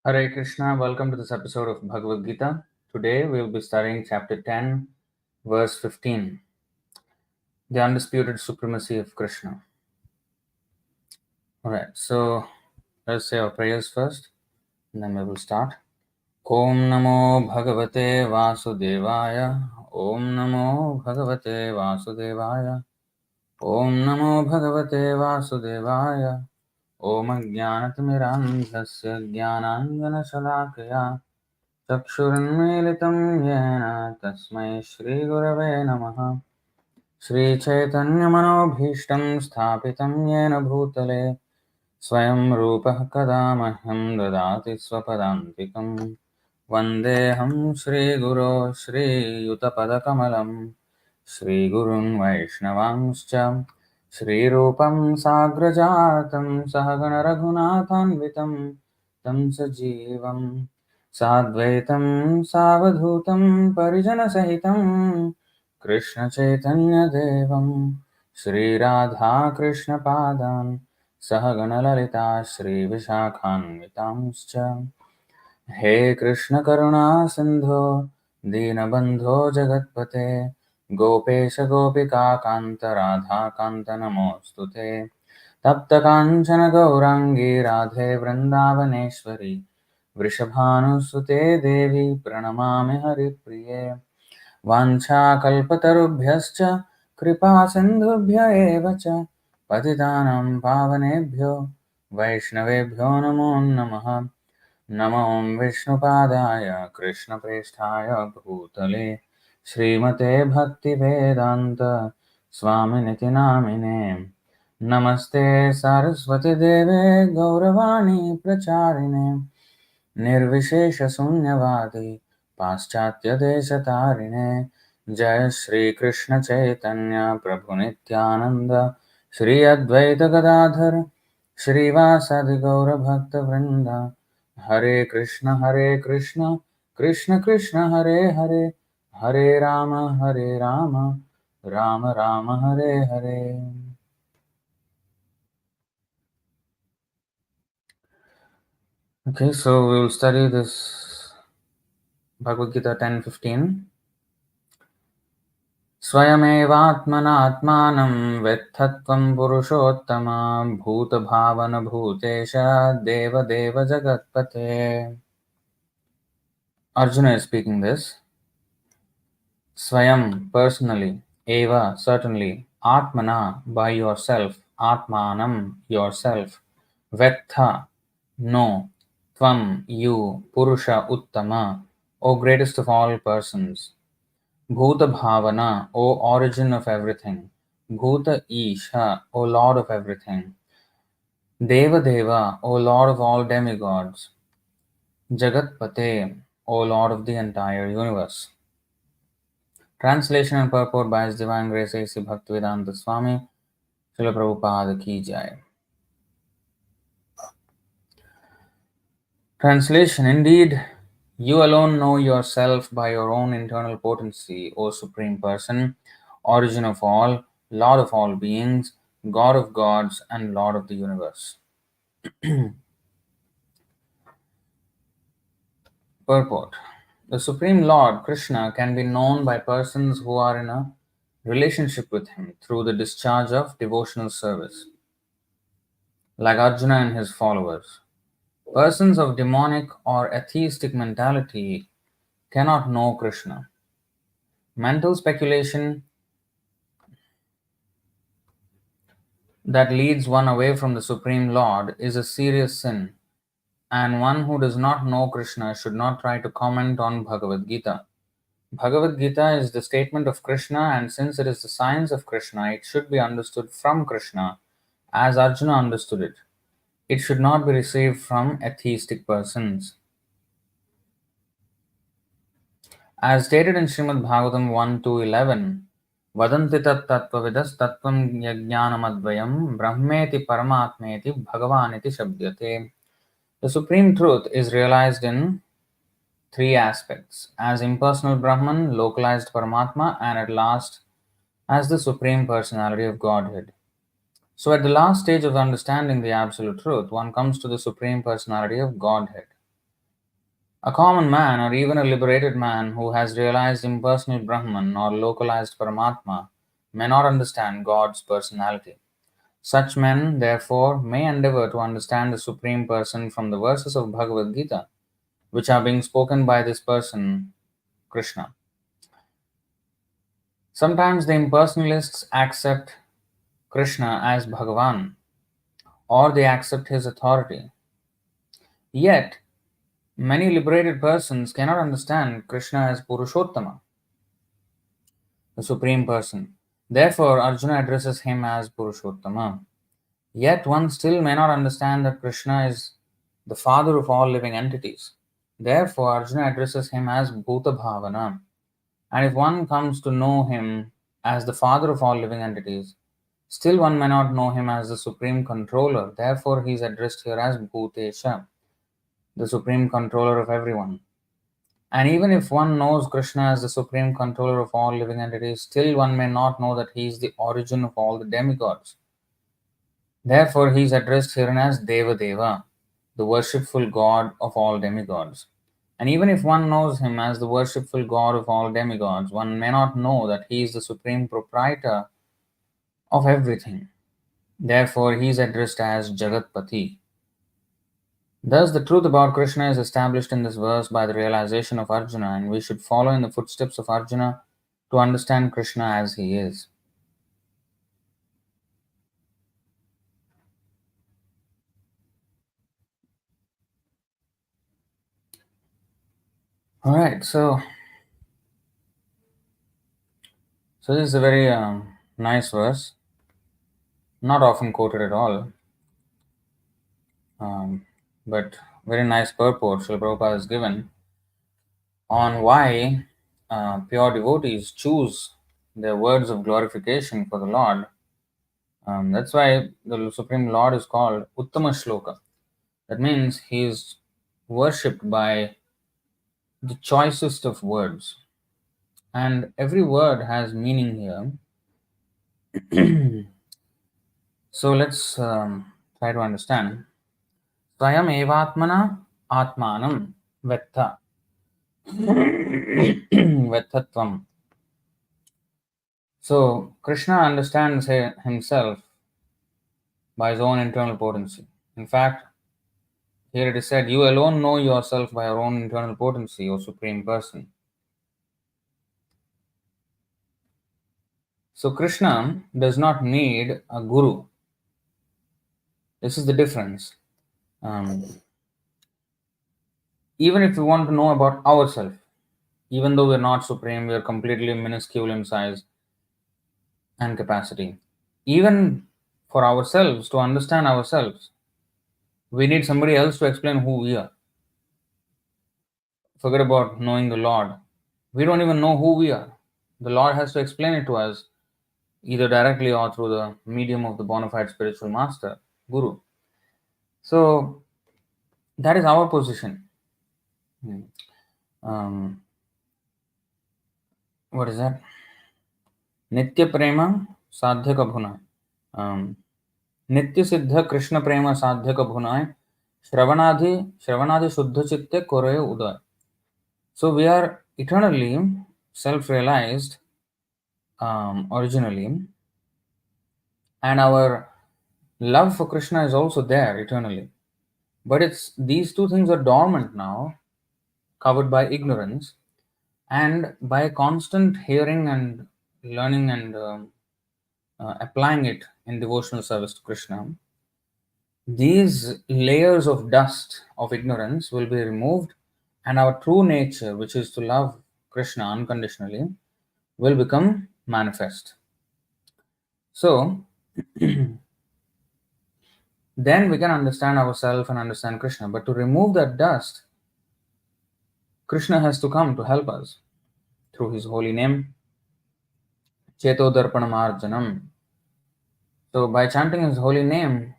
Hare Krishna, welcome to this episode of Bhagavad-gītā. Today we will be studying chapter 10, verse 15, the undisputed supremacy of Krishna. Alright, so let's say our prayers first, and then we will start. Om Namo Bhagavate Vasudevaya. Om Namo Bhagavate Vasudevaya. Om Namo Bhagavate Vasudevaya. Om Ajnanatimirandhasya Jnananjana-shalakaya चक्षुरुन्मीलितं येन तस्मै श्रीगुरवे नमः। श्रीचैतन्यमनोभीष्टं स्थापितं येन भूतले स्वयं रूपः कदा मह्यं ददाति स्वपदान्तिकं। वन्देऽहं श्रीगुरो श्रीयुतपदकमलं श्रीगुरुन् वैष्णवांश्च श्रीरूपं साग्रजातं सहगणरघुनाथान्वितं तं सजीवम् साद्वैतं सावधूतं परिजनसहितं कृष्णचैतन्यदेवं श्रीराधाकृष्णपादान् सहगणललिता श्रीविशाखान्वितांश्च। हे कृष्णकरुणा सिन्धो दीनबन्धो जगत्पते गोपेश गोपिकान्त राधाकान्त नमोऽस्तु ते। तप्तकाञ्चन गौराङ्गी राधे वृन्दावनेश्वरी वृषभानुसुते देवी प्रणमामि हरिप्रिये। वाञ्छाकल्पतरुभ्यश्च कृपासिन्धुभ्य एव च पतितानां पावनेभ्यो वैष्णवेभ्यो नमो नमः। नमो विष्णुपादाय कृष्णप्रेष्ठाय भूतले श्रीमते भक्तिवेदान्त स्वामिनिति नामिने। नमस्ते सरस्वतीदेवे गौरवाणी प्रचारिणे निर्विशेषशून्यवादी पाश्चात्यदेशतारिणे। जय श्रीकृष्ण चैतन्य प्रभु नित्यानन्द श्री अद्वैत गदाधर श्रीवासादि गौरभक्तवृन्द। हरे Krishna Krishna Krishna Hare Hare Hare Ram Ram Ram Hare Hare. Okay, so we will study this Bhagavad-gītā 10:15. svayam evātmanātmānaṁ vettha tvaṁ puruṣottama bhūta-bhāvana bhūteśa deva-deva jagat-pate. Arjuna is speaking this. Svayam, personally, eva, certainly, atmana, by yourself, atmanam, yourself, vettha, no, tvaṁ, you, puruṣottama, O greatest of all persons, bhūta-bhāvana, O origin of everything, bhūteśa, O Lord of everything, deva-deva, O Lord of all demigods, jagat-pate, O Lord of the entire universe. Translation and purport by His Divine Grace A.C. Bhaktivedanta Swami, Srila Prabhupada ki jai. Translation. Indeed, you alone know yourself by your own internal potency, O Supreme Person, origin of all, Lord of all beings, God of gods, and Lord of the universe. Purport. The Supreme Lord, Krishna, can be known by persons who are in a relationship with Him through the discharge of devotional service, like Arjuna and his followers. Persons of demonic or atheistic mentality cannot know Krishna. Mental speculation that leads one away from the Supreme Lord is a serious sin, and one who does not know Krishna should not try to comment on Bhagavad-gītā. Bhagavad-gītā is the statement of Krishna, and since it is the science of Krishna, it should be understood from Krishna as Arjuna understood it. It should not be received from atheistic persons. As stated in Srimad Bhagavatam 1-11, Vadanti tat tattvavidas tattvam yajnanamadvayam brahmeti paramatmeti bhagavaniti shabdyate. The supreme truth is realized in three aspects: as impersonal Brahman, localized Paramatma, and at last as the Supreme Personality of Godhead. So, at the last stage of understanding the Absolute Truth, one comes to the Supreme Personality of Godhead. A common man or even a liberated man who has realized impersonal Brahman or localized Paramatma may not understand God's personality. Such men, therefore, may endeavor to understand the Supreme Person from the verses of Bhagavad-gītā, which are being spoken by this person, Krishna. Sometimes the impersonalists accept Krishna as Bhagavan, or they accept his authority. Yet, many liberated persons cannot understand Krishna as puruṣottama, the Supreme Person. Therefore, Arjuna addresses him as puruṣottama. Yet, one still may not understand that Krishna is the father of all living entities. Therefore, Arjuna addresses him as bhūta-bhāvana. And if one comes to know him as the father of all living entities, still one may not know him as the supreme controller. Therefore, he is addressed here as bhūteśa, the supreme controller of everyone. And even if one knows Krishna as the supreme controller of all living entities, still one may not know that he is the origin of all the demigods. Therefore, he is addressed here as deva-deva, the worshipful god of all demigods. And even if one knows him as the worshipful god of all demigods, one may not know that he is the supreme proprietor of everything. Therefore, he is addressed as jagat-pate. Thus, the truth about Krishna is established in this verse by the realization of Arjuna, and we should follow in the footsteps of Arjuna to understand Krishna as he is. Alright, so this is a very nice verse, not often quoted at all, but very nice purport Srila Prabhupada has given on why pure devotees choose their words of glorification for the Lord. That's why the Supreme Lord is called Uttama Shloka. That means he is worshipped by the choicest of words. And every word has meaning here. So let's try to understand. Svayam evātmanātmānaṁ vettha. Vettha tvaṁ. So Krishna understands himself by his own internal potency. In fact, here it is said, you alone know yourself by your own internal potency, O Supreme Person. So Krishna does not need a guru. This is the difference. Even if we want to know about ourselves, even though we are not supreme, we are completely minuscule in size and capacity. Even for ourselves, to understand ourselves, we need somebody else to explain who we are. Forget about knowing the Lord. We don't even know who we are. The Lord has to explain it to us, either directly or through the medium of the bona fide spiritual master, Guru. So, that is our position. What is that? Nitya prema sadhyaka bhuna. Nitya siddha Krishna prema sadhyaka bhunai. Shravanadhi shuddha chitte kore uday. So we are eternally self-realized originally, and our love for Krishna is also there eternally. But these two things are dormant now, covered by ignorance, and by constant hearing and learning and applying it in devotional service to Krishna, these layers of dust of ignorance will be removed, and our true nature, which is to love Krishna unconditionally, will become manifest. So, then we can understand ourselves and understand Krishna. But to remove that dust, Krishna has to come to help us through his holy name, Chetodarpanamarjanam. So, by chanting his holy name,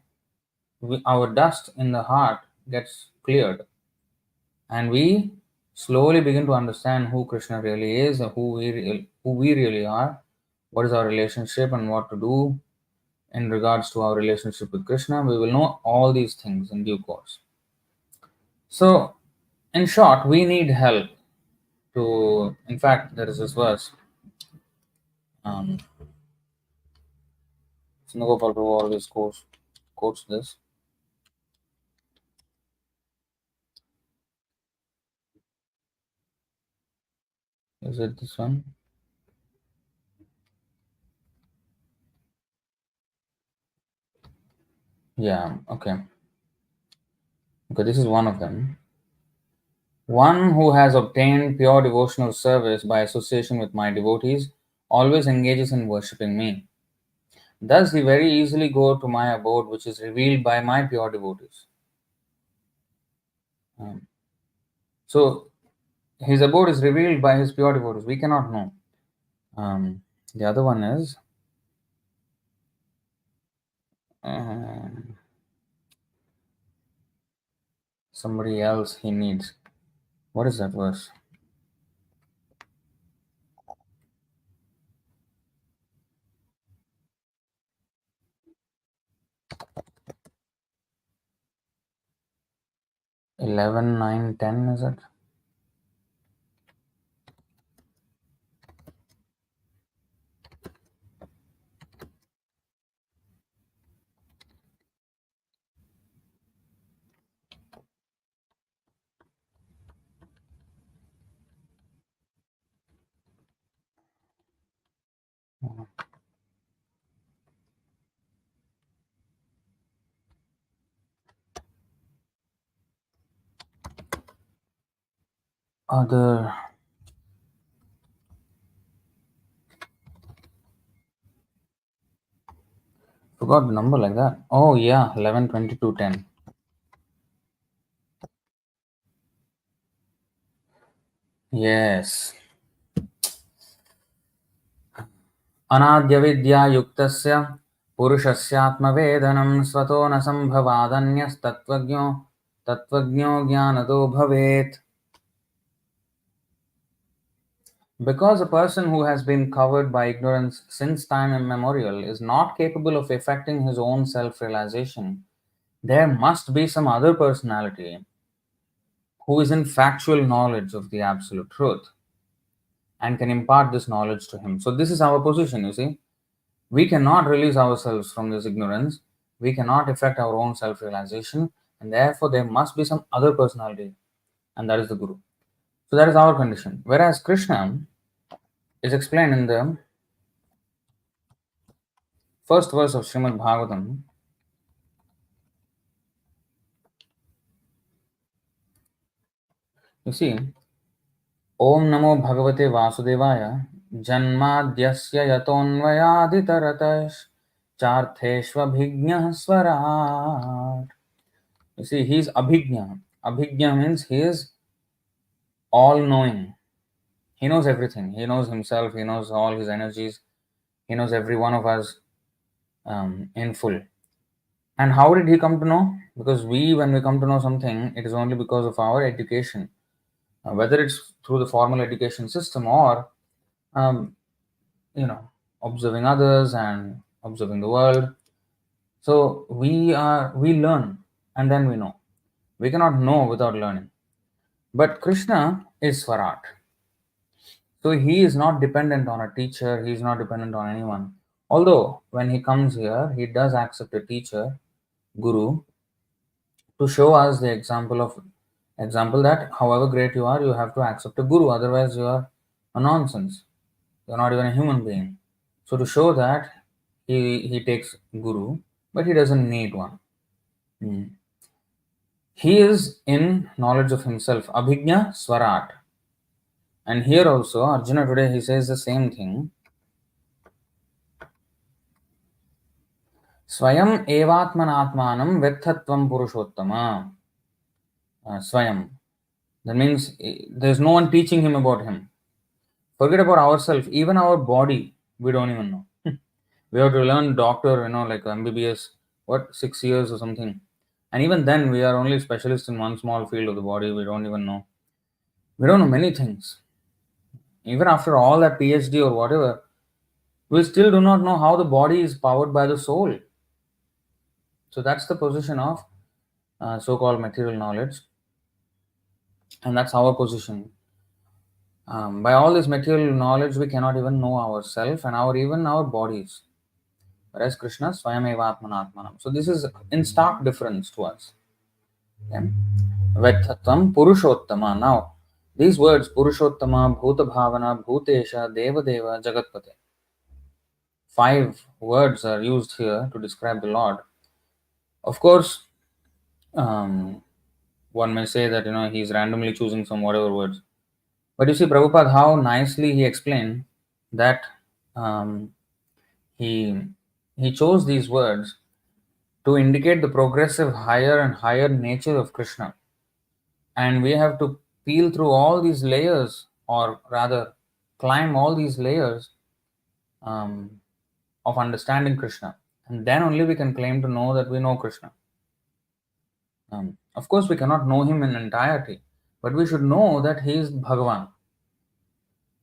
our dust in the heart gets cleared, and we slowly begin to understand who Krishna really is, and who we really are, what is our relationship, and what to do in regards to our relationship with Krishna. We will know all these things in due course. So, In short, we need help to. In fact, there is this verse. Um, Snugopal Prabhu always quotes this. Is it this one? Yeah. Okay. Okay. This is one of them. One who has obtained pure devotional service by association with my devotees always engages in worshipping me. Thus, he very easily go to my abode, which is revealed by my pure devotees. Um, so, his abode is revealed by his pure devotees. We cannot know. The other one is um, somebody else he needs. What is that verse? Eleven, 9, 10. Is it? Other. Forgot the number like that. Oh, yeah. 11, 22, 10. Yes. अनाद्यविद्यायुक्तस्य पुरुषस्यात्मवेदनं स्वतो न सम्भवादन्यस्तत्त्वज्ञो तत्त्वज्ञो ज्ञानदो भवेत्. Because a person who has been covered by ignorance since time immemorial is not capable of effecting his own self-realization, there must be some other personality who is in factual knowledge of the absolute truth and can impart this knowledge to him. So this is our position, you see. We cannot release ourselves from this ignorance. We cannot effect our own self realization, and therefore there must be some other personality, and that is the Guru. So that is our condition. Whereas Krishna is explained in the first verse of Srimad Bhagavatam. You see, Om Namo Bhagavate Vasudevaya Janmadhyasya Yatonvayaditaratas Chartheshvabhignah Swarat. You see, he is Abhignya. Abhignya means he is all knowing. He knows everything. He knows himself. He knows all his energies. He knows every one of us in full. And how did he come to know? Because when we come to know something, it is only because of our education. Whether it's through the formal education system or, um, observing others and observing the world. So we learn and then we know. We cannot know without learning. But Krishna is Swarat. So he is not dependent on a teacher, he is not dependent on anyone. Although when he comes here, he does accept a teacher, guru, to show us the example that however great you are, you have to accept a guru, otherwise you are a nonsense. You're not even a human being. So to show that he takes guru, but he doesn't need one. Hmm. He is in knowledge of himself, Abhignya Swarat. And here also, Arjuna today he says the same thing. Svayam evātmanātmānaṁ vettha tvaṁ puruṣottama. Svayam. That means there's no one teaching him about him. Forget about ourselves. Even our body, we don't even know. We have to learn doctor, like MBBS, 6 years or something. And even then, we are only specialists in one small field of the body. We don't even know. We don't know many things. Even after all that PhD or whatever, we still do not know how the body is powered by the soul. So that's the position of so-called material knowledge. And that's our position. By all this material knowledge, we cannot even know ourselves and even our bodies. Whereas Krishna, svayam evātmanātmānaṁ. So this is in stark difference to us. Okay? Vettha, tvaṁ, puruṣottama. Now, these words, puruṣottama, bhūta-bhāvana, bhūteśa, deva-deva, jagat-pate. 5 words are used here to describe the Lord. Of course, um, one may say that he's randomly choosing some whatever words. But you see, Prabhupada, how nicely he explained that um, he he chose these words to indicate the progressive higher and higher nature of Krishna. And we have to peel through all these layers, or rather, climb all these layers um, of understanding Krishna. And then only we can claim to know that we know Krishna. Of course, we cannot know him in entirety, but we should know that he is Bhagavan.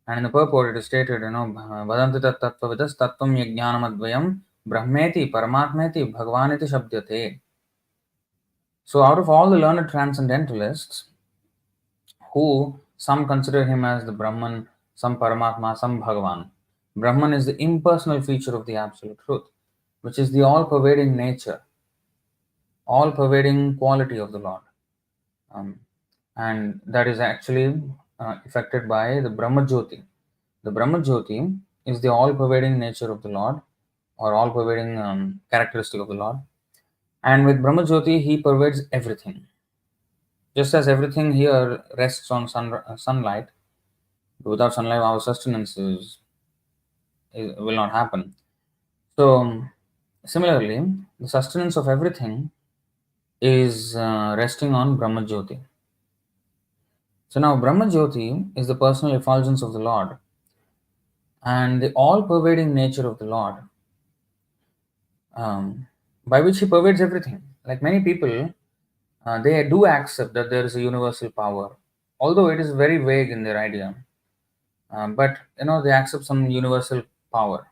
And in the purport, it is stated, Vadanti Tattvavit tvaṁ yajñānamadvayam brahmeti paramatmeti bhagavaniti shabdyate. So, out of all the learned transcendentalists, who some consider him as the Brahman, some Paramatma, some Bhagavan, Brahman is the impersonal feature of the Absolute Truth, which is the all pervading nature, all pervading quality of the Lord. And that is actually affected by the Brahma Jyoti. The Brahma Jyoti is the all pervading nature of the Lord, or all pervading characteristic of the Lord. And with Brahma Jyoti, he pervades everything. Just as everything here rests on sunlight, without sunlight, our sustenance will not happen. So, similarly, the sustenance of everything is resting on Brahma Jyoti. So now Brahma Jyoti is the personal effulgence of the Lord and the all-pervading nature of the Lord, by which he pervades everything. Like many people, they do accept that there is a universal power, although it is very vague in their idea. But they accept some universal power,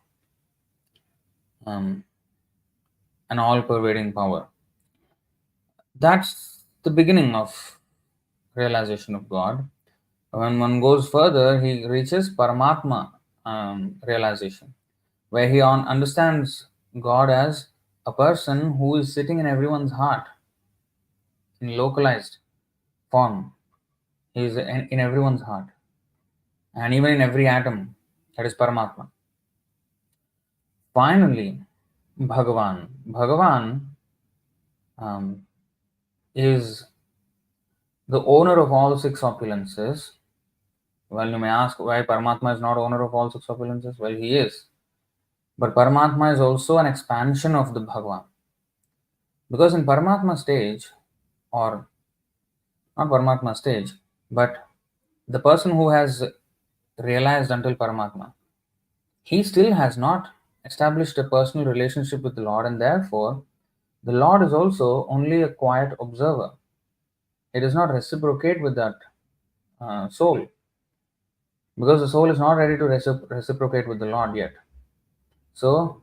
um, an all-pervading power. That's the beginning of realization of God. When one goes further, he reaches Paramatma realization, where he understands God as a person who is sitting in everyone's heart in localized form. He is in everyone's heart and even in every atom. That is Paramatma. Finally, Bhagavan. Bhagavan is the owner of all 6 opulences. Well, you may ask why Paramatma is not owner of all 6 opulences. Well, he is. But Paramatma is also an expansion of the Bhagavan. Because in Paramatma stage, or not Paramatma stage, but the person who has realized until Paramatma, he still has not established a personal relationship with the Lord, and therefore the Lord is also only a quiet observer. He does not reciprocate with that soul, because the soul is not ready to reciprocate with the Lord yet. So,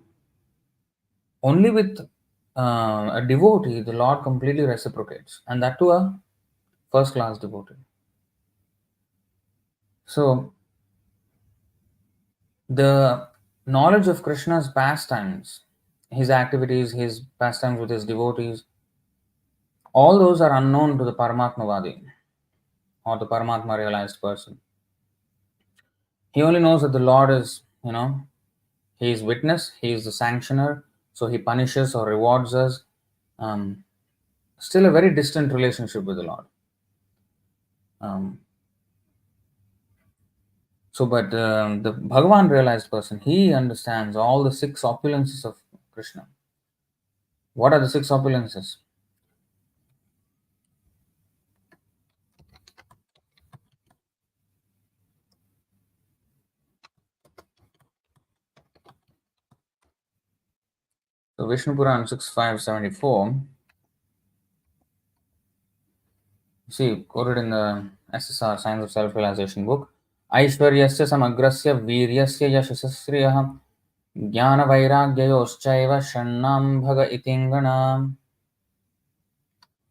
only with a devotee, the Lord completely reciprocates, and that to a first class devotee. So, the knowledge of Krishna's pastimes, his activities, his pastimes with his devotees, all those are unknown to the Paramatmavadi or the Paramatma realized person. He only knows that the Lord is, he is witness, he is the sanctioner, so he punishes or rewards us. Still a very distant relationship with the Lord. But the Bhagavan realized person, he understands all the 6 opulences of Krishna. What are the 6 opulences? So Vishnu Puran 6.5.74, see, quoted in the SSR, Science of Self-Realization book, Aishwaryasya samagrasya viryasya yashasasriyah jnana vairagyayoschaiva shannam bhaga itingana.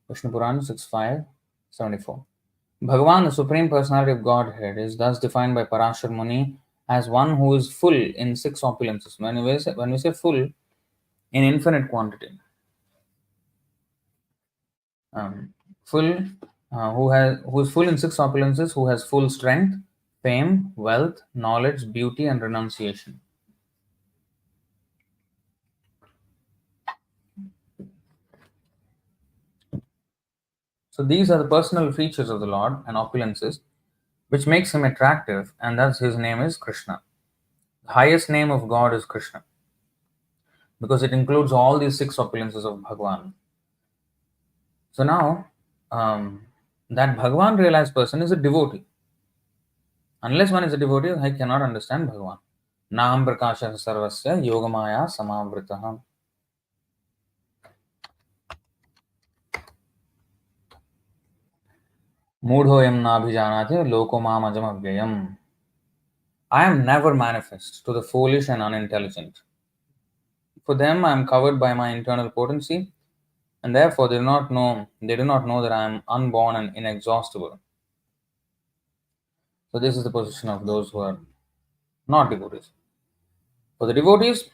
Vishnu Puran 6.5.74. Bhagavan, the Supreme Personality of Godhead, is thus defined by Parashar Muni as one who is full in six opulences. When we say full, in infinite quantity. Full, who is full in six opulences, who has full strength, fame, wealth, knowledge, beauty, and renunciation. So these are the personal features of the Lord and opulences, which makes him attractive, and thus his name is Krishna. The highest name of God is Krishna, because it includes all these six opulences of Bhagavan. So now, that Bhagavan realized person is a devotee. Unless one is a devotee, I cannot understand Bhagavan. Naham prakasha sarvasya yogamaya samavritah. Mudhoyam nabhijanate loko mam ajam avyayam. I am never manifest to the foolish and unintelligent. For them, I am covered by my internal potency, and therefore they do not know that I am unborn and inexhaustible. So this is the position of those who are not devotees. For the devotees,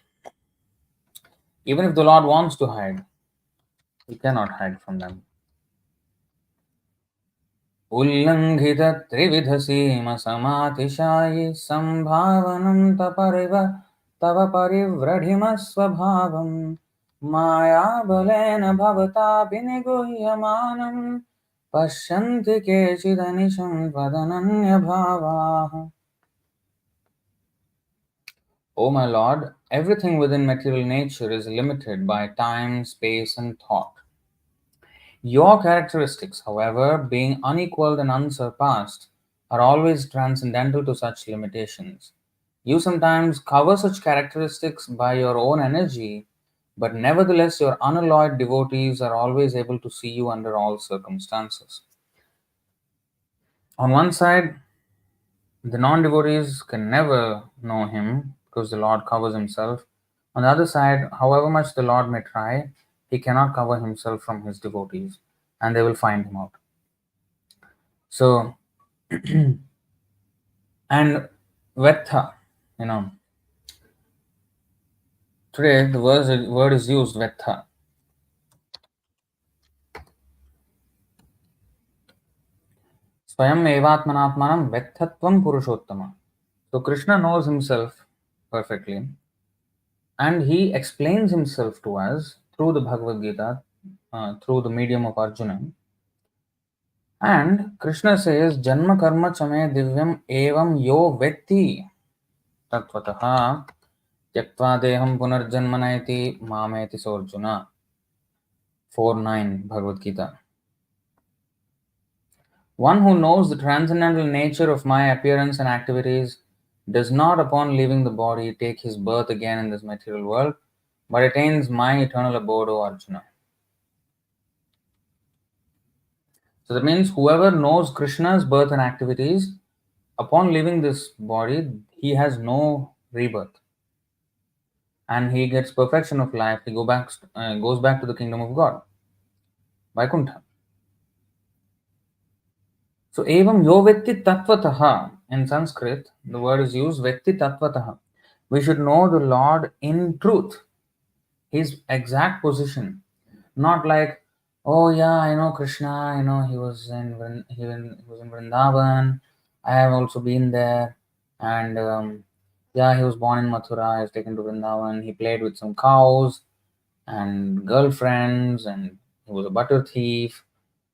even if the Lord wants to hide, he cannot hide from them. उल्लङ्घित त्रिविधसीम समातिशायि सम्भावनं तव परिव्रढिमस्वभावं मायाबलेन भवतापि निगुह्यमानं पश्यन्ति केचिदनिशं त्वदनन्यभावाः. O my Lord, everything within material nature is limited by time, space, and thought. Your characteristics, however, being unequaled and unsurpassed, are always transcendental to such limitations. You sometimes cover such characteristics by your own energy, but nevertheless, your unalloyed devotees are always able to see you under all circumstances. On one side, the non devotees can never know him because the Lord covers himself. On the other side, however much the Lord may try, he cannot cover himself from his devotees, and they will find him out. So, and vettha, today the word is used, vettha. Svayam evātmanātmānaṁ vettha tvaṁ puruṣottama. So Krishna knows himself perfectly, and he explains himself to us through the Bhagavad-gītā, through the medium of Arjuna. And Krishna says, Janma karma chame divyam evam yo vetti tattvataha tyaktva deham punarjanmanaiti mameti sorjuna. 4:9 Bhagavad-gītā. One who knows the transcendental nature of my appearance and activities does not, upon leaving the body, take his birth again in this material world, but attains my eternal abode, O Arjuna. So that means whoever knows Krishna's birth and activities, upon leaving this body, he has no rebirth. And he gets perfection of life. He goes back to the kingdom of God, Vaikuntha. So, evam yo vetti tattvataha. In Sanskrit, the word is used vetti tattvataha. We should know the Lord in truth, his exact position. Not like, oh yeah, I know Krishna, he was in Vrindavan. I have also been there, and yeah, he was born in Mathura. He was taken to Vrindavan. He played with some cows and girlfriends, and he was a butter thief,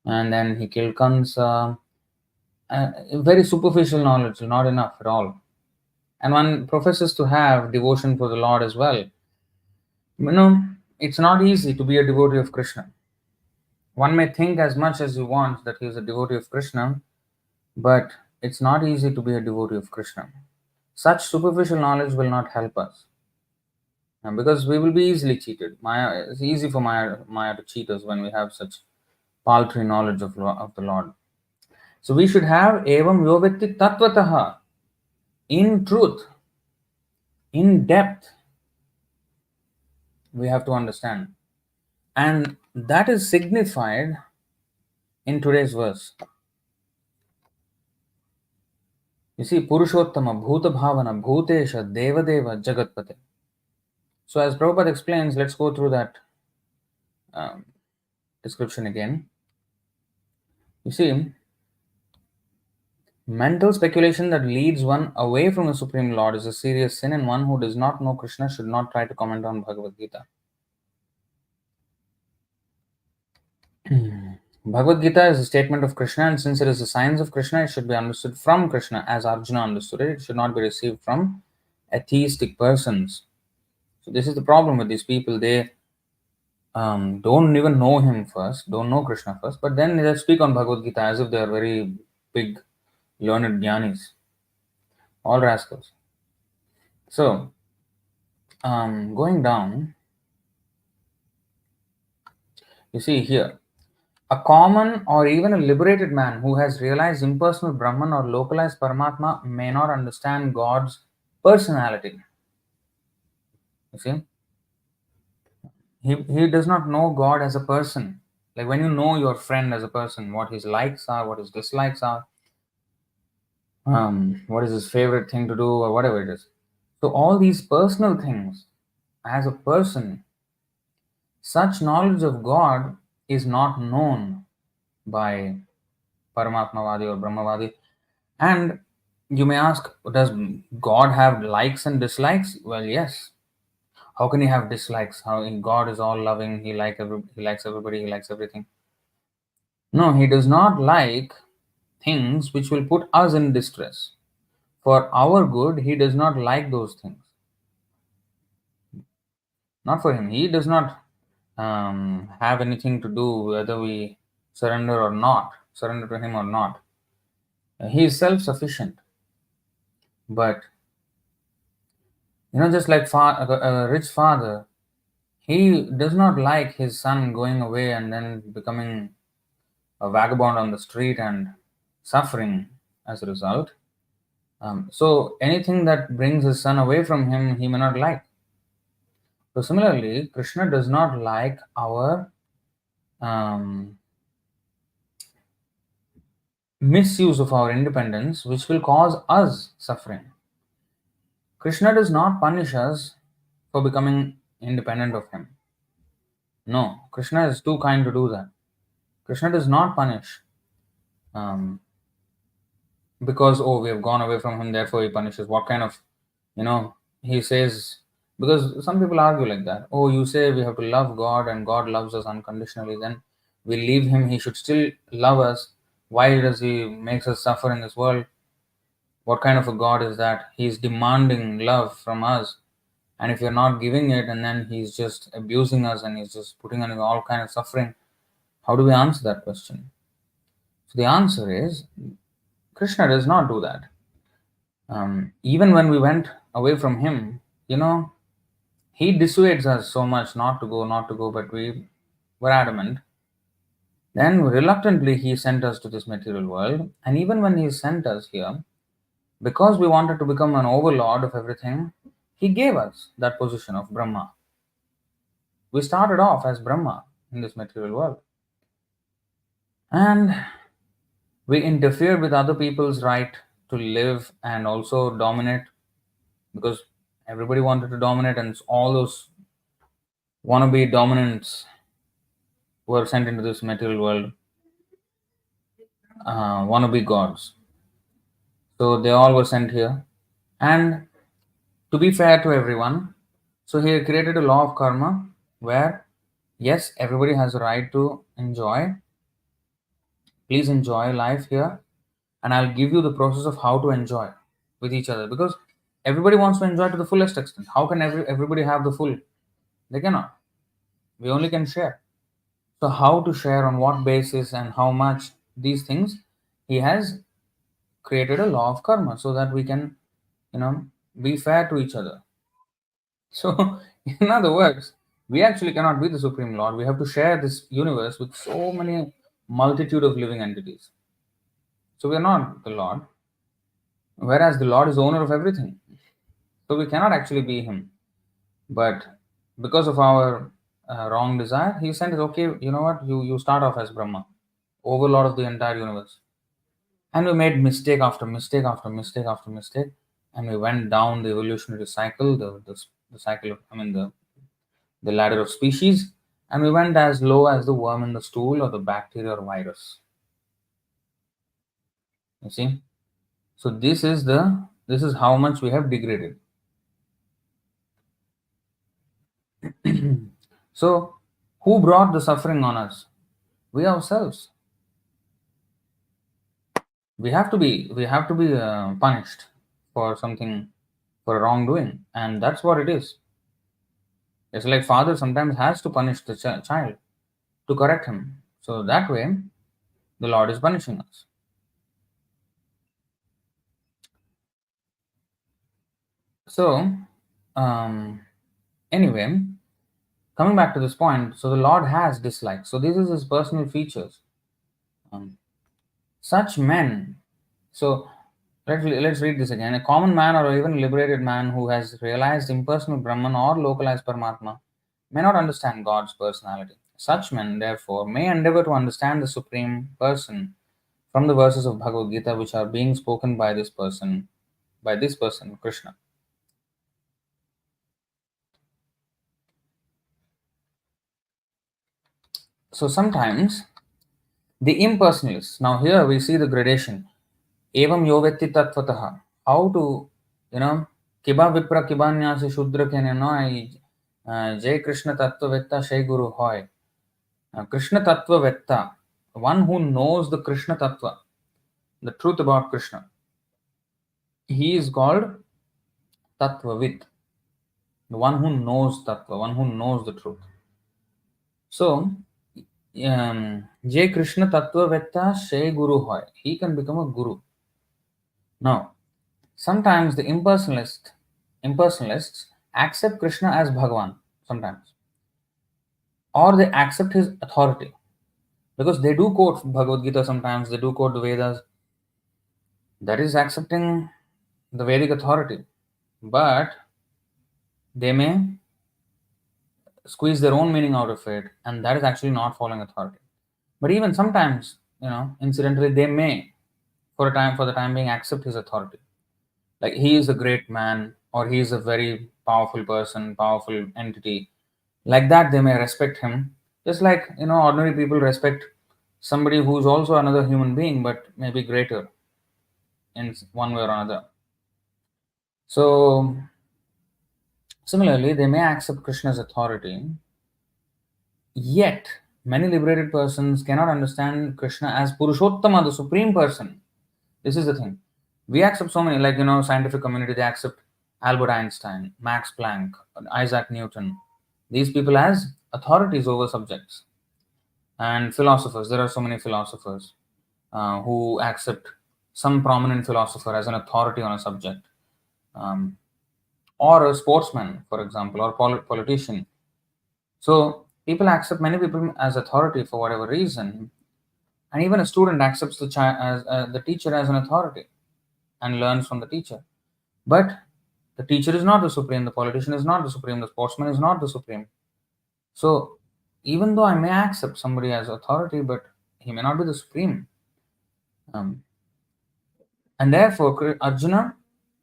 and then he killed Kansa. Very superficial knowledge, not enough at all. And one professes to have devotion for the Lord as well. It's not easy to be a devotee of Krishna. One may think as much as you want that he is a devotee of Krishna, but it's not easy to be a devotee of Krishna. Such superficial knowledge will not help us. And because we will be easily cheated. It's easy for Maya to cheat us when we have such paltry knowledge of the Lord. So we should have evam yovetti tattvataha, in truth, in depth. We have to understand. And that is signified in today's verse. You see, puruṣottama, bhūta-bhāvana, bhūteśa, deva-deva, jagat-pate. So as Prabhupada explains, let's go through that description again. You see, mental speculation that leads one away from the Supreme Lord is a serious sin, and one who does not know Krishna should not try to comment on Bhagavad-gītā. Bhagavad-gītā is a statement of Krishna, and since it is the science of Krishna, it should be understood from Krishna as Arjuna understood it. It should not be received from atheistic persons. So this is the problem with these people. They don't even know him first, don't know Krishna first, but then they speak on Bhagavad-gītā as if they are very big, learned jnanis. All rascals. So, going down, you see here, a common or even a liberated man who has realized impersonal Brahman or localized Paramatma may not understand God's personality. You see, he does not know God as a person. Like when you know your friend as a person, what his likes are, what his dislikes are, what is his favorite thing to do, or whatever it is. So all these personal things, as a person, such knowledge of God is not known by Paramatmavadi or Brahmavadi. And you may ask, does God have likes and dislikes? Well, yes. How can he have dislikes? God is all loving, he likes everybody, he likes everything. No, he does not like things which will put us in distress. For our good, he does not like those things. Not for him. He does not have anything to do whether we surrender to him or not. He is self-sufficient. But, just like a rich father, he does not like his son going away and then becoming a vagabond on the street and suffering as a result. So anything that brings his son away from him, he may not like. So similarly, Krishna does not like our misuse of our independence, which will cause us suffering. Krishna does not punish us for becoming independent of him. No, Krishna is too kind to do that. Krishna does not punish because, we have gone away from him, therefore he punishes. What kind of, he says, because some people argue like that. Oh, you say we have to love God and God loves us unconditionally, then we leave him, he should still love us. Why does he makes us suffer in this world? What kind of a God is that? He's demanding love from us, and if you're not giving it, and then he's just abusing us and he's just putting on all kind of suffering. How do we answer that question? So the answer is Krishna does not do that. Even when we went away from him, he dissuades us so much not to go, but we were adamant. Then reluctantly he sent us to this material world, and even when he sent us here, because we wanted to become an overlord of everything, he gave us that position of Brahma. We started off as Brahma in this material world. And we interfered with other people's right to live and also dominate, because everybody wanted to dominate, and all those wannabe dominants were sent into this material world, wannabe gods. So they all were sent here. And to be fair to everyone, so he created a law of karma where, yes, everybody has a right to enjoy. Please enjoy life here, and I'll give you the process of how to enjoy with each other, because everybody wants to enjoy to the fullest extent. How can everybody have the full? They cannot. We only can share. So how to share, on what basis, and how much, these things, he has created a law of karma so that we can, be fair to each other. So, in other words, we actually cannot be the Supreme Lord. We have to share this universe with so many multitude of living entities. So we are not the Lord, whereas the Lord is the owner of everything. So we cannot actually be him. But because of our wrong desire, he sent us, okay, you know what, you start off as Brahma, overlord of the entire universe. And we made mistake after mistake after mistake after mistake, and we went down the evolutionary cycle, the cycle of, the ladder of species, and we went as low as the worm in the stool or the bacteria or virus. You see? So this is how much we have degraded. So who brought the suffering on us? We ourselves. We have to be punished for something, for wrongdoing, and that's what it is. It's like father sometimes has to punish the child to correct him. So that way, the Lord is punishing us. So, um, anyway, coming back to this point, so the Lord has dislikes. So this is his personal features. Um, such men. So let's read this again. A common man or even liberated man who has realized impersonal Brahman or localized Paramatma may not understand God's personality. Such men, therefore, may endeavor to understand the Supreme Person from the verses of Bhagavad-gītā which are being spoken by this person, Krishna. So sometimes the impersonalists, now here we see the gradation. Evam yo vetti tattvataha. How to, kiba vipra kibanyasi shudra kenenoi, jai Krishna tattvavetta shay guru hoy. Krishna tattvavetta, one who knows the Krishna tattva, the truth about Krishna. He is called Tattvavit, the one who knows tattva, one who knows the truth. So, Jai Krishna Tattvavetta Shay Guru Hoy. He can become a guru. Now, sometimes the impersonalists accept Krishna as Bhagavan, sometimes. Or they accept his authority. Because they do quote Bhagavad-gītā sometimes, they do quote the Vedas. That is accepting the Vedic authority. But they may squeeze their own meaning out of it, and that is actually not following authority. But even sometimes, incidentally, they may, for the time being, accept his authority. Like he is a great man, or he is a very powerful person, powerful entity. Like that, they may respect him. Just like ordinary people respect somebody who is also another human being, but maybe greater in one way or another. So similarly, they may accept Krishna's authority, yet many liberated persons cannot understand Krishna as Puruṣottama, the Supreme Person. This is the thing. We accept so many, like, scientific community, they accept Albert Einstein, Max Planck, Isaac Newton, these people as authorities over subjects. And philosophers, there are so many philosophers who accept some prominent philosopher as an authority on a subject. Or a sportsman, for example, or politician. So people accept many people as authority for whatever reason, and even a student accepts the teacher as an authority and learns from the teacher. But the teacher is not the supreme, the politician is not the supreme, the sportsman is not the supreme. So even though I may accept somebody as authority, but he may not be the supreme. And therefore, Arjuna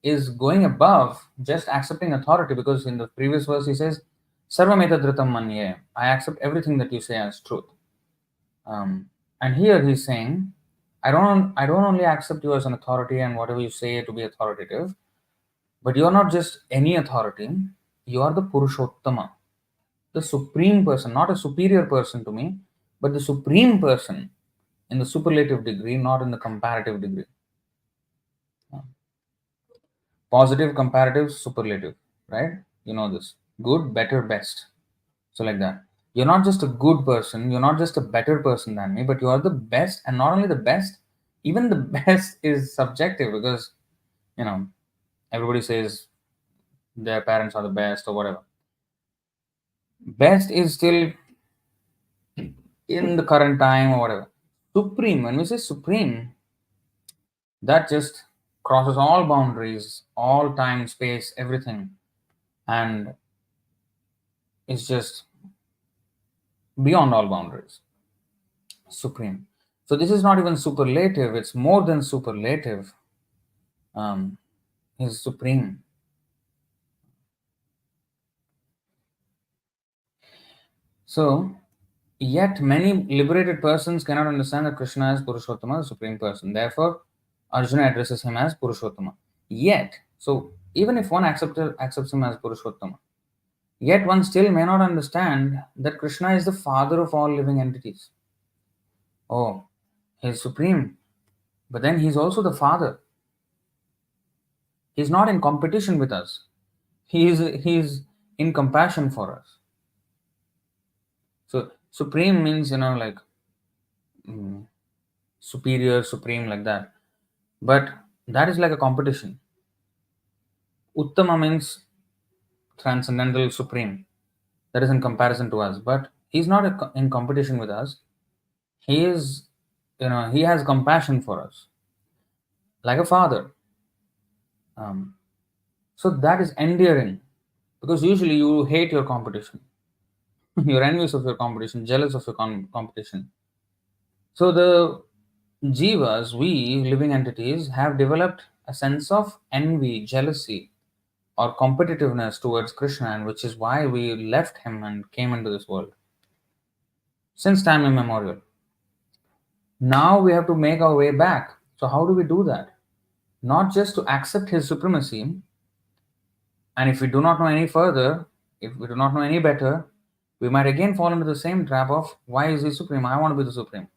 is going above just accepting authority, because in the previous verse he says, Sarvam etadritam manye. I accept everything that you say as truth. And here he's saying, I don't only accept you as an authority and whatever you say to be authoritative, but you are not just any authority. You are the puruṣottama, the supreme person, not a superior person to me, but the supreme person in the superlative degree, not in the comparative degree. Positive, comparative, superlative, right? You know this. Good, better, best. So like that. You're not just a good person, you're not just a better person than me, but you are the best, and not only the best, even the best is subjective, because everybody says their parents are the best or whatever. Best is still in the current time or whatever. Supreme, when we say supreme, that just crosses all boundaries, all time, space, everything, and is just beyond all boundaries. Supreme. So this is not even superlative, it's more than superlative. He is supreme. So, yet many liberated persons cannot understand that Krishna is Puruṣottama, the supreme person. Therefore, Arjuna addresses him as Puruṣottama. Yet, so even if one accepts him as Puruṣottama, yet one still may not understand that Krishna is the father of all living entities. Oh, he is supreme, but then he is also the father. He is not in competition with us. He is in compassion for us. So supreme means like mm, superior, supreme, like that. But that is like a competition. Uttama means transcendental, supreme. That is in comparison to us. But he's not in competition with us. He is, he has compassion for us, like a father. Um, so that is endearing, because usually you hate your competition. You're envious of your competition, jealous of your competition. So the jivas, we living entities, have developed a sense of envy, jealousy, or competitiveness towards Krishna, and which is why we left him and came into this world since time immemorial. Now we have to make our way back. So, how do we do that? Not just to accept his supremacy, and if we do not know any further, if we do not know any better, we might again fall into the same trap of why is he supreme? I want to be the supreme.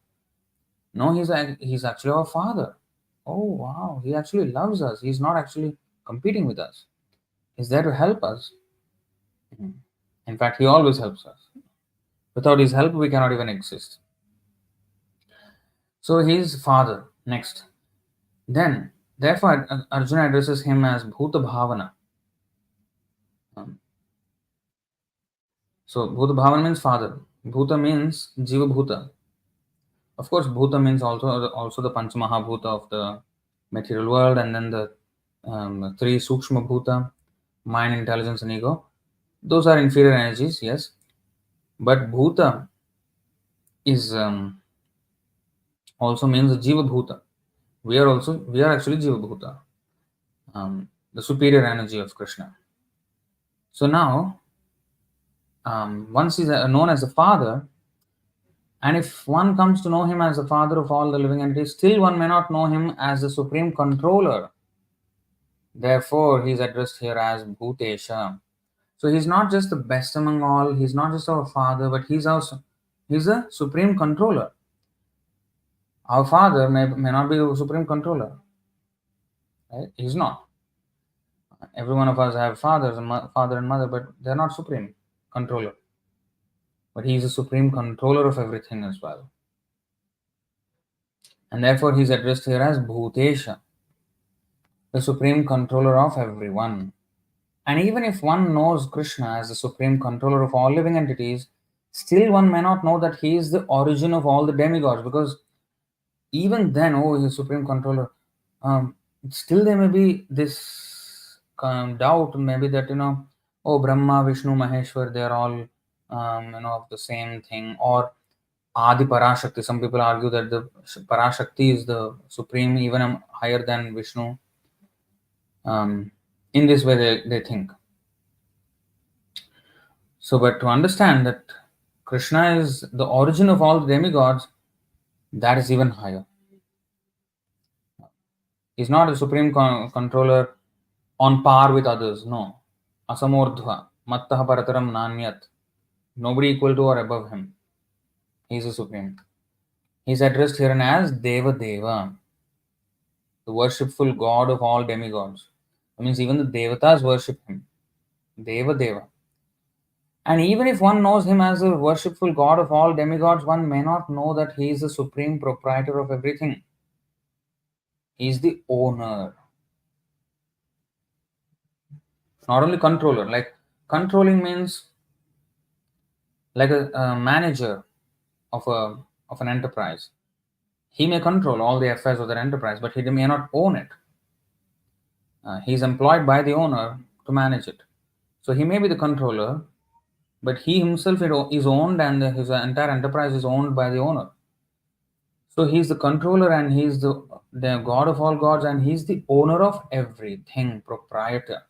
No, he's actually our father. Oh wow, he actually loves us. He's not actually competing with us. He's there to help us. In fact, he always helps us. Without his help, we cannot even exist. So his father. Next. Then, therefore, Arjuna addresses him as bhūta-bhāvana. Um, so bhūta-bhāvana means father. Bhuta means jiva bhuta. Of course, bhuta means also the panch mahabhuta of the material world, and then the three sukshma bhuta, mind, intelligence, and ego. Those are inferior energies, yes. But bhuta is also means jiva bhuta. We are actually jiva bhuta, the superior energy of Krishna. So now, once he's known as the father, and if one comes to know him as the father of all the living entities, still one may not know him as the supreme controller. Therefore, he is addressed here as bhūteśa. So he's not just the best among all. He's not just our father, but he's a supreme controller. Our father may not be the supreme controller. Right? He's not. Every one of us have fathers and father and mother, but they're not supreme controller. But he is a supreme controller of everything as well. And therefore he is addressed here as bhūteśa, the supreme controller of everyone. And even if one knows Krishna as the supreme controller of all living entities, still one may not know that he is the origin of all the demigods, because even then, oh, he's supreme controller. Still there may be this doubt, maybe that, oh, Brahma, Vishnu, Maheshwar, they are all, of the same thing. Or Adi Parashakti. Some people argue that the Parashakti is the supreme, even higher than Vishnu. In this way, they think. So, but to understand that Krishna is the origin of all the demigods, that is even higher. He's not a supreme controller on par with others. No. Asamordhva. Mattaha parataram nanyat. Nobody equal to or above him. He is a supreme. He is addressed here as deva-deva, the worshipful god of all demigods. That means even the devatas worship him. Deva-deva. And even if one knows him as a worshipful god of all demigods, one may not know that he is the supreme proprietor of everything. He is the owner. Not only controller. Like controlling means like a manager of an enterprise. He may control all the affairs of that enterprise, but he may not own it. He is employed by the owner to manage it. So he may be the controller, but he himself is owned, and his entire enterprise is owned by the owner. So he's the controller and he's the God of all gods and he's the owner of everything, proprietor.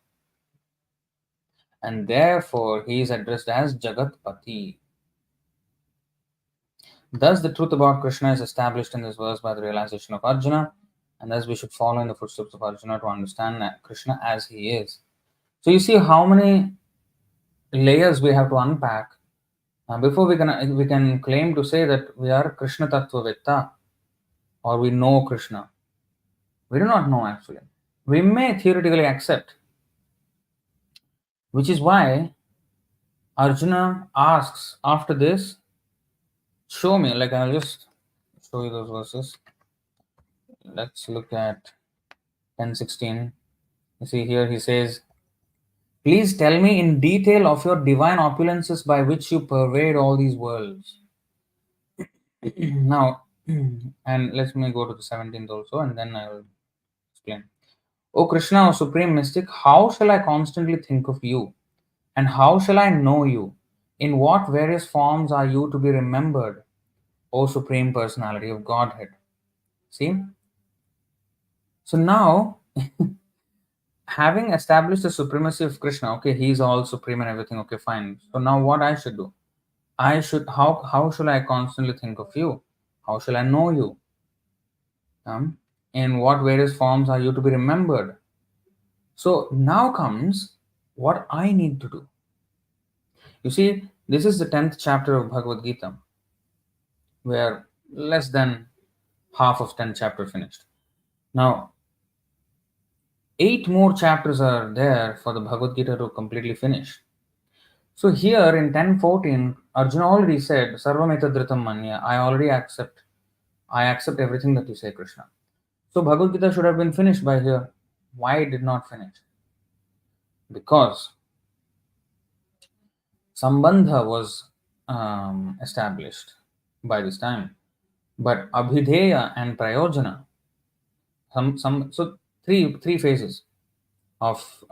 And therefore he is addressed as jagat-pate. Thus the truth about Krishna is established in this verse by the realization of Arjuna, and thus we should follow in the footsteps of Arjuna to understand Krishna as he is. So you see how many layers we have to unpack before we can claim to say that we are Krishna Tattvavit or we know Krishna. We do not know actually. We may theoretically accept, which is why Arjuna asks after this, show me, like I'll just show you those verses. Let's look at 10:16. You see here he says, please tell me in detail of your divine opulences by which you pervade all these worlds. Now, and let me go to the 17th also, and then I will explain. O Krishna, O Supreme Mystic, how shall I constantly think of you? And how shall I know you? In what various forms are you to be remembered, O Supreme Personality of Godhead? See? So now, having established the supremacy of Krishna, okay, he's all supreme and everything, okay, fine. So now what I should do? How should I constantly think of you? How shall I know you? In what various forms are you to be remembered? So now comes what I need to do. You see, this is the 10th chapter of Bhagavad-gītā, where less than half of 10th chapter finished. Now, 8 more chapters are there for the Bhagavad-gītā to completely finish. So here in 10:14, Arjuna already said, Sarvam etadritam manya, I accept everything that you say, Krishna. So Bhagavad-gītā should have been finished by here. Why it did not finish? Because Sambandha was established by this time. But Abhideya and Prayojana, so three phases of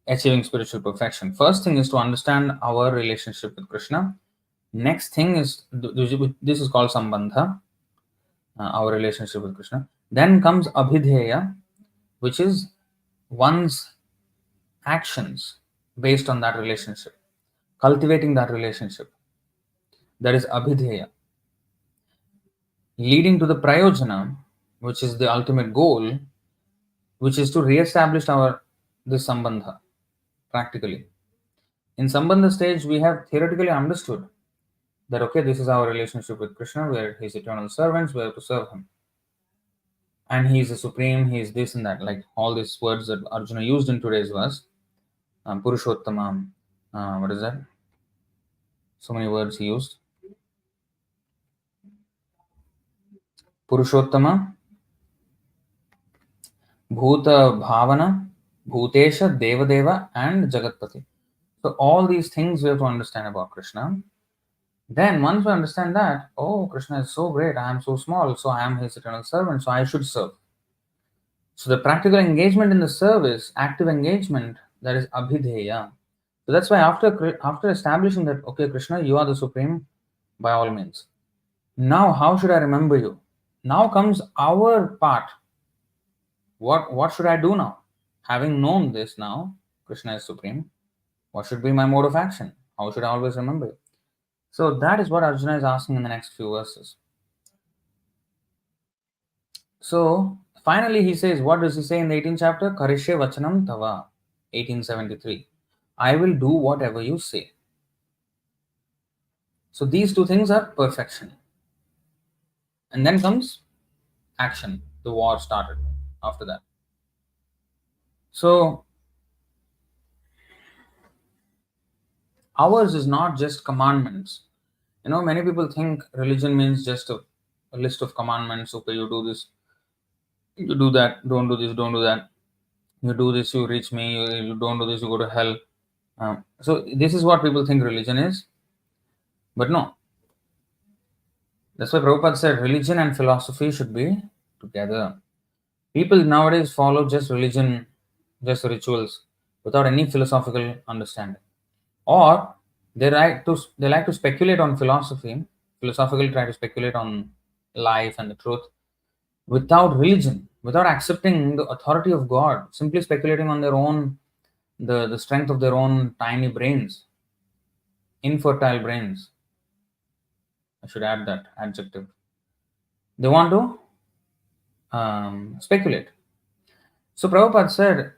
achieving spiritual perfection. First thing is to understand our relationship with Krishna. Next thing is, this is called Sambandha, our relationship with Krishna. Then comes Abhideya, which is one's actions based on that relationship, cultivating that relationship. That is Abhideya. Leading to the Prayojana, which is the ultimate goal, which is to re-establish this Sambandha practically. In Sambandha stage, we have theoretically understood that, okay, this is our relationship with Krishna, where he's eternal servants, we have to serve him. And he is the supreme, he is this and that, like all these words that Arjuna used in today's verse. Puruṣottama, what is that? So many words he used. Puruṣottama, bhūta-bhāvana, bhūteśa, deva-deva, and jagat-pate. So all these things we have to understand about Krishna. Then once we understand that, oh, Krishna is so great, I am so small, so I am his eternal servant, so I should serve. So the practical engagement in the service, active engagement, that is Abhideya. So that's why after establishing that, okay, Krishna, you are the supreme by all means. Now how should I remember you? Now comes our part. What should I do now? Having known this now, Krishna is supreme, what should be my mode of action? How should I always remember you? So that is what Arjuna is asking in the next few verses. So finally he says, what does he say in the 18th chapter? Karishye vachanam tava, 1873. I will do whatever you say. So these two things are perfection. And then comes action. The war started after that. So ours is not just commandments. Many people think religion means just a list of commandments. Okay, you do this, you do that, don't do this, don't do that. You do this, you reach me, you don't do this, you go to hell. So this is what people think religion is. But no. That's why Prabhupada said religion and philosophy should be together. People nowadays follow just religion, just rituals, without any philosophical understanding. Or they like to speculate on philosophy philosophically try to speculate on life and the truth without religion, without accepting the authority of God, simply speculating on their own, the strength of their own tiny brains, infertile brains. I should add that adjective. They want to speculate. So Prabhupada said,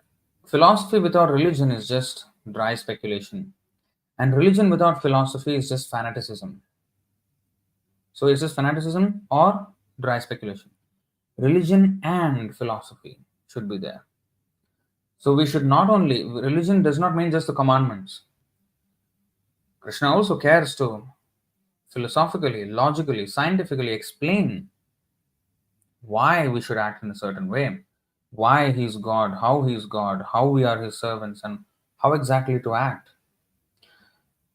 philosophy without religion is just dry speculation, and religion without philosophy is just fanaticism. So it's just fanaticism or dry speculation. Religion and philosophy should be there. So we should not only, religion does not mean just the commandments. Krishna also cares to philosophically, logically, scientifically explain why we should act in a certain way, why he is God, how we are his servants, and how exactly to act.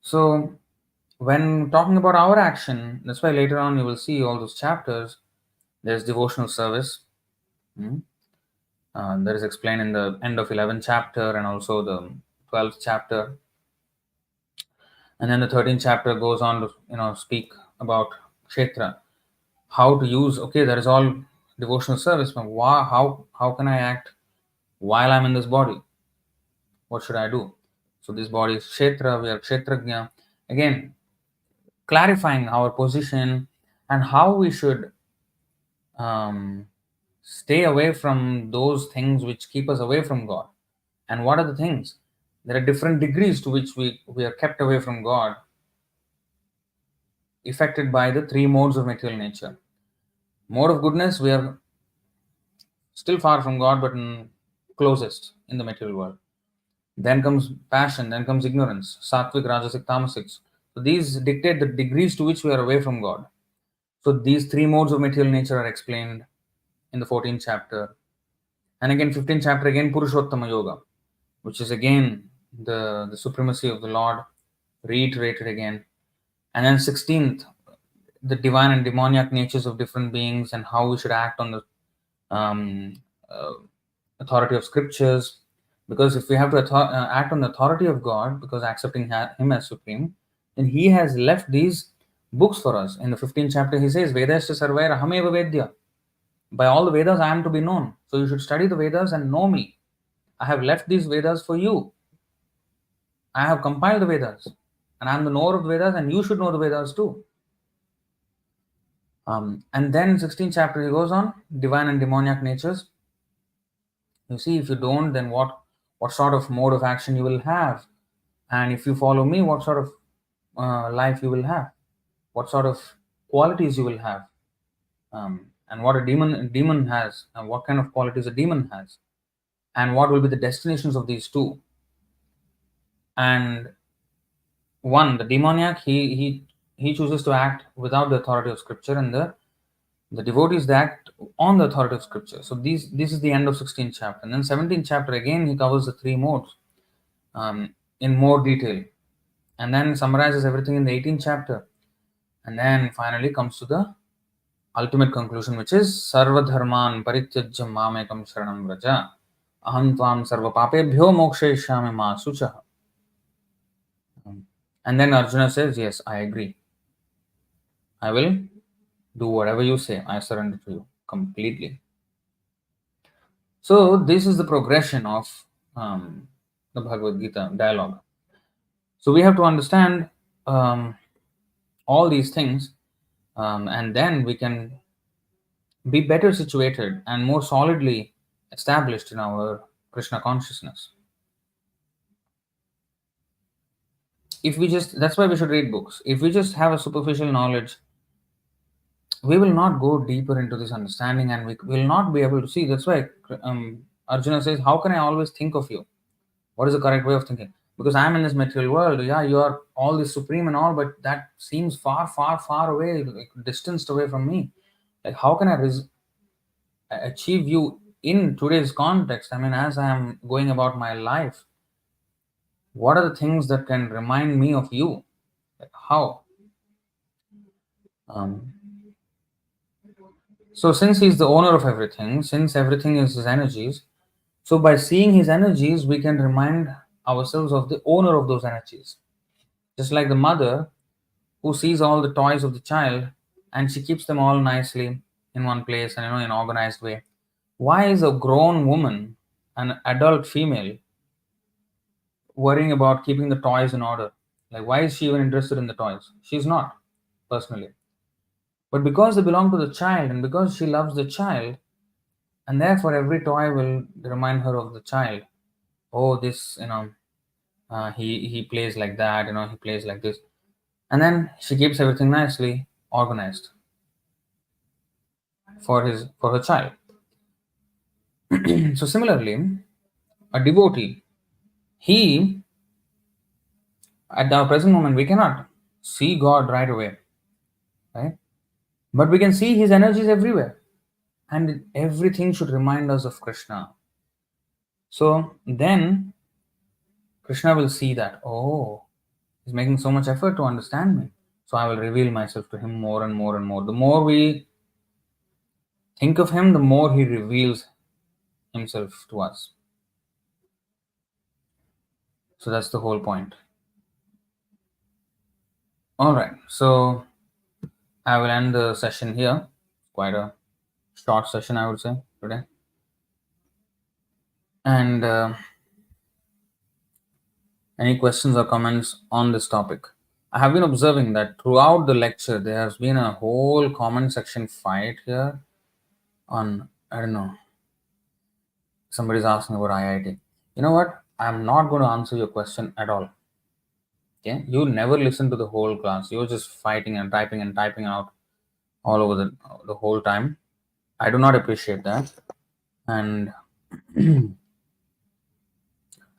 So when talking about our action, that's why later on you will see all those chapters. There's devotional service. That is explained in the end of 11th chapter and also the 12th chapter. And then the 13th chapter goes on to speak about kshetra, how to use. Okay, that is all devotional service. But how can I act while I'm in this body? What should I do? So this body is kshetra. We are kshetrajna. Again, clarifying our position and how we should stay away from those things which keep us away from God. And what are the things? There are different degrees to which we are kept away from God, affected by the three modes of material nature. Mode of goodness, we are still far from God, but closest in the material world. Then comes passion, then comes ignorance, sattvic, rajasic, tamasic. So these dictate the degrees to which we are away from God. So these three modes of material nature are explained in the 14th chapter. And again, 15th chapter, again, puruṣottama yoga, which is again the supremacy of the Lord, reiterated again. And then 16th, the divine and demoniac natures of different beings and how we should act on the authority of scriptures. Because if we have to act on the authority of God, because accepting him as supreme, then he has left these books for us. In the 15th chapter, he says, vettha sarvair ahameva vedya. By all the Vedas, I am to be known. So you should study the Vedas and know me. I have left these Vedas for you. I have compiled the Vedas. And I am the knower of the Vedas, and you should know the Vedas too. And then 16th chapter, he goes on, divine and demoniac natures. You see, if you don't, then what sort of mode of action you will have? And if you follow me, what sort of life you will have? What sort of qualities you will have? And what a demon has, and what kind of qualities a demon has, and what will be the destinations of these two. And one, the demoniac, he chooses to act without the authority of scripture, and the devotees, they act on the authority of scripture. So this is the end of 16th chapter. And then 17th chapter, again, he covers the three modes in more detail, and then summarizes everything in the 18th chapter, and then finally comes to the ultimate conclusion, which is sarva dharman parityajya mamekam sharanam vraja aham tvaṁ sarva papebhyo mokshayishyami ma suchaha. And then Arjuna says, yes, I agree. I will do whatever you say. I surrender to you completely. So this is the progression of the Bhagavad-gītā dialogue. So we have to understand all these things, and then we can be better situated and more solidly established in our Krishna consciousness. That's why we should read books. If we just have a superficial knowledge, we will not go deeper into this understanding, and we will not be able to see. That's why Arjuna says, how can I always think of you? What is the correct way of thinking? Because I am in this material world. Yeah, you are all this supreme and all, but that seems far, far, far away, like distanced away from me. Like, how can I achieve you in today's context? I mean, as I am going about my life, what are the things that can remind me of you? Like, how? So since he's the owner of everything, since everything is his energies, so by seeing his energies, we can remind ourselves of the owner of those energies. Just like the mother, who sees all the toys of the child and she keeps them all nicely in one place and in organized way. Why is a grown woman, an adult female, worrying about keeping the toys in order? Like, why is she even interested in the toys? She's not, personally. But because they belong to the child and because she loves the child, and therefore every toy will remind her of the child. Oh, this, he plays like that, he plays like this. And then she keeps everything nicely organized for her child. So similarly, a devotee, he at the present moment we cannot see God right away, right? But we can see his energies everywhere. And everything should remind us of Krishna. So then Krishna will see that, oh, he's making so much effort to understand me. So I will reveal myself to him more and more and more. The more we think of him, the more he reveals himself to us. So that's the whole point. All right. So I will end the session here. Quite a short session, I would say, today. And any questions or comments on this topic? I have been observing that throughout the lecture, there has been a whole comment section fight here on, I don't know, somebody's asking about IIT. You know what? I'm not going to answer your question at all. Okay? You never listen to the whole class. You're just fighting and typing out all over the whole time. I do not appreciate that. And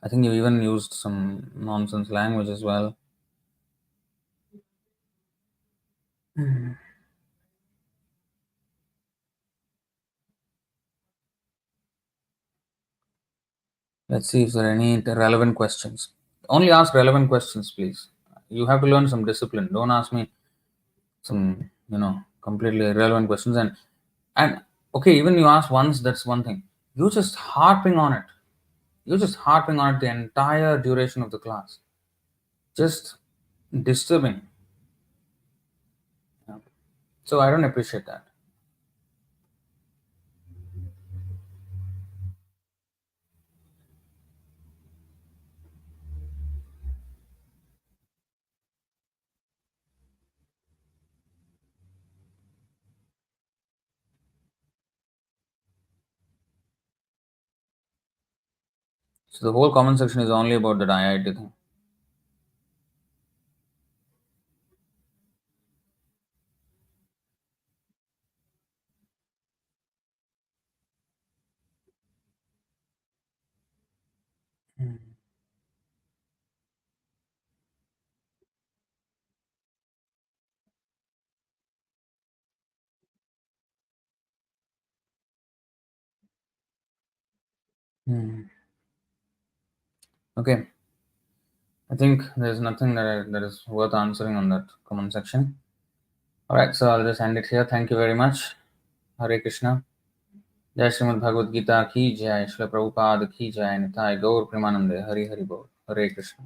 I think you even used some nonsense language as well. Let's see if there are any relevant questions. Only ask relevant questions, please. You have to learn some discipline. Don't ask me some, completely irrelevant questions. And okay, even you ask once, that's one thing. You're just harping on it. You're just harping on it the entire duration of the class. Just disturbing. Yeah. So I don't appreciate that. So the whole comment section is only about that IIT thing. Hmm. Okay. I think there's nothing that is worth answering on that comment section. All right, so I'll just end it here. Thank you very much. Hare Krishna. Jai Srimad Bhagavad Gita ki jai, Srila Prabhupada ki jai, Nitai Gaur Premanande, Hari Hari Bol. Hare Krishna.